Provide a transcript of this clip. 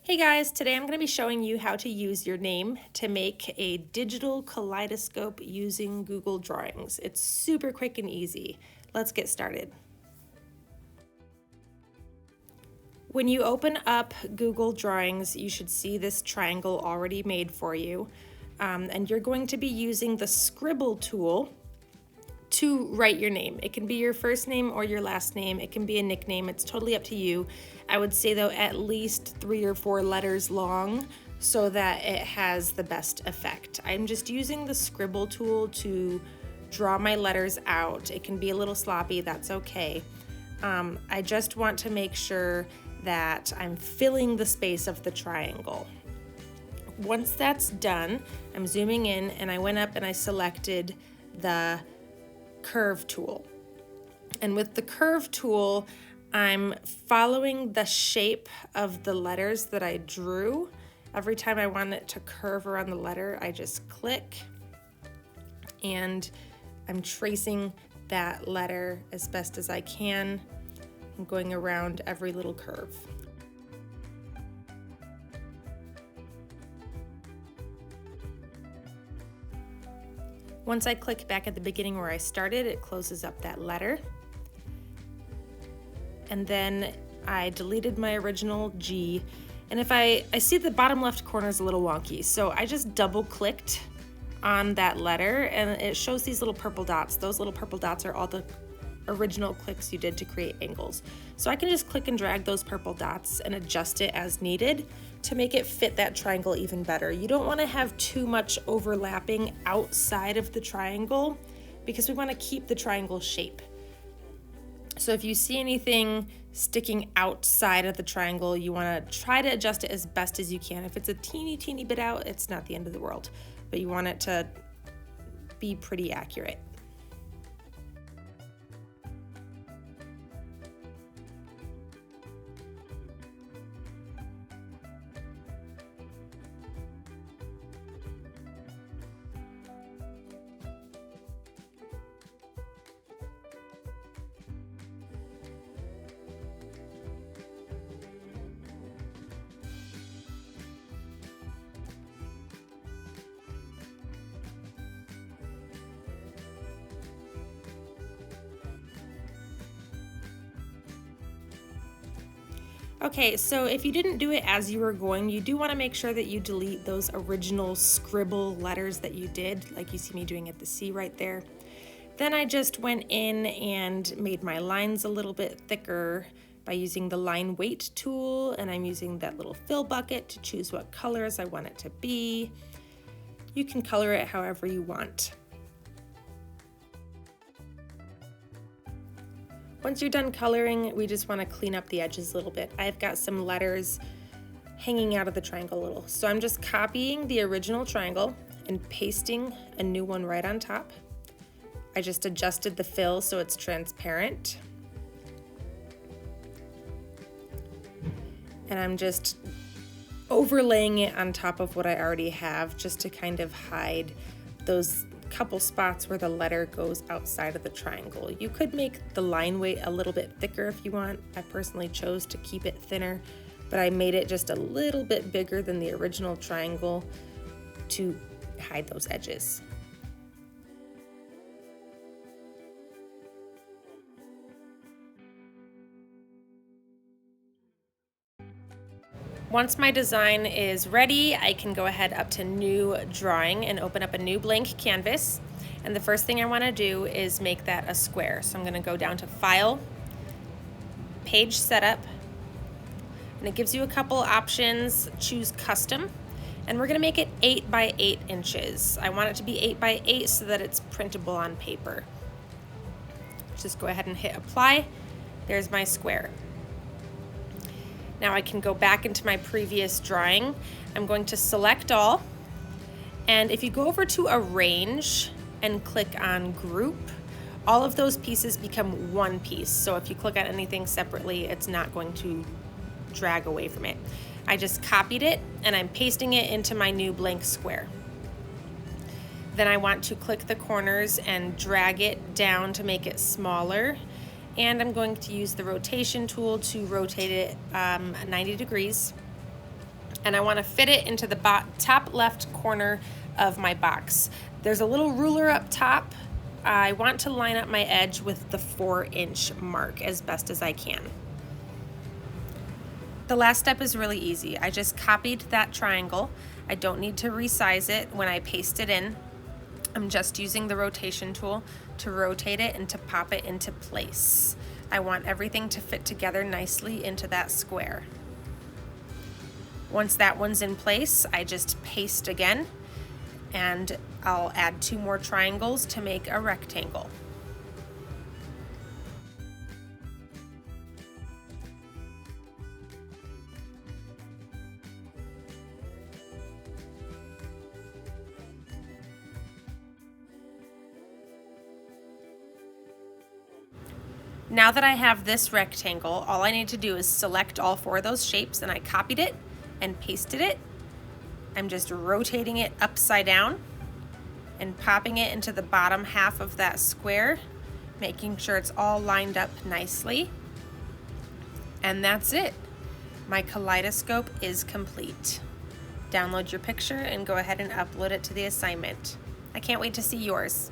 Hey guys, today I'm going to be showing you how to use your name to make a digital kaleidoscope using Google Drawings. It's super quick and easy. Let's get started. When you open up Google Drawings, you should see this triangle already made for you. And you're going to be using the scribble tool to write your name. It can be your first name or your last name. It can be a nickname. It's totally up to you. I would say though at least 3 or 4 letters long so that it has the best effect. I'm just using the scribble tool to draw my letters out. It can be a little sloppy, that's okay. I just want to make sure that I'm filling the space of the triangle. Once that's done, I'm zooming in and I went up and I selected the curve tool. And with the curve tool, I'm following the shape of the letters that I drew. Every time I want it to curve around the letter, I just click and I'm tracing that letter as best as I can. I'm going around every little curve. Once I click back at the beginning where I started, it closes up that letter. And then I deleted my original G. And if I see the bottom left corner is a little wonky, so I just double clicked on that letter and it shows these little purple dots. Those little purple dots are all the original clicks you did to create angles. So I can just click and drag those purple dots and adjust it as needed to make it fit that triangle even better. You don't want to have too much overlapping outside of the triangle because we want to keep the triangle shape. So if you see anything sticking outside of the triangle, you want to try to adjust it as best as you can. If it's a teeny bit out, it's not the end of the world, but you want it to be pretty accurate. Okay, so if you didn't do it as you were going, you do want to make sure that you delete those original scribble letters that you did, like you see me doing at the C right there. Then I just went in and made my lines a little bit thicker by using the line weight tool, and I'm using that little fill bucket to choose what colors I want it to be. You can color it however you want. Once you're done coloring, we just want to clean up the edges a little bit. I've got some letters hanging out of the triangle a little. So I'm just copying the original triangle and pasting a new one right on top. I just adjusted the fill so it's transparent. And I'm just overlaying it on top of what I already have just to kind of hide those couple spots where the letter goes outside of the triangle. You could make the line weight a little bit thicker if you want. I personally chose to keep it thinner, but I made it just a little bit bigger than the original triangle to hide those edges. Once my design is ready, I can go ahead up to New Drawing and open up a new blank canvas. And the first thing I want to do is make that a square. So I'm going to go down to File, Page Setup, and it gives you a couple options. Choose Custom, and we're going to make it 8 by 8 inches. I want it to be 8 by 8 so that it's printable on paper. Just go ahead and hit Apply. There's my square. Now I can go back into my previous drawing. I'm going to select all, and if you go over to Arrange and click on Group, all of those pieces become one piece. So if you click on anything separately, it's not going to drag away from it. I just copied it and I'm pasting it into my new blank square. Then I want to click the corners and drag it down to make it smaller. And I'm going to use the rotation tool to rotate it 90 degrees. and I want to fit it into the top left corner of my box. There's a little ruler up top. I want to line up my edge with the 4-inch mark as best as I can. The last step is really easy. I just copied that triangle. I don't need to resize it when I paste it in. I'm just using the rotation tool to rotate it and to pop it into place. I want everything to fit together nicely into that square. Once that one's in place, I just paste again, and I'll add 2 more triangles to make a rectangle. Now that I have this rectangle, all I need to do is select all 4 of those shapes, and I copied it and pasted it. I'm just rotating it upside down and popping it into the bottom half of that square, making sure it's all lined up nicely. And that's it. My kaleidoscope is complete. Download your picture and go ahead and upload it to the assignment. I can't wait to see yours.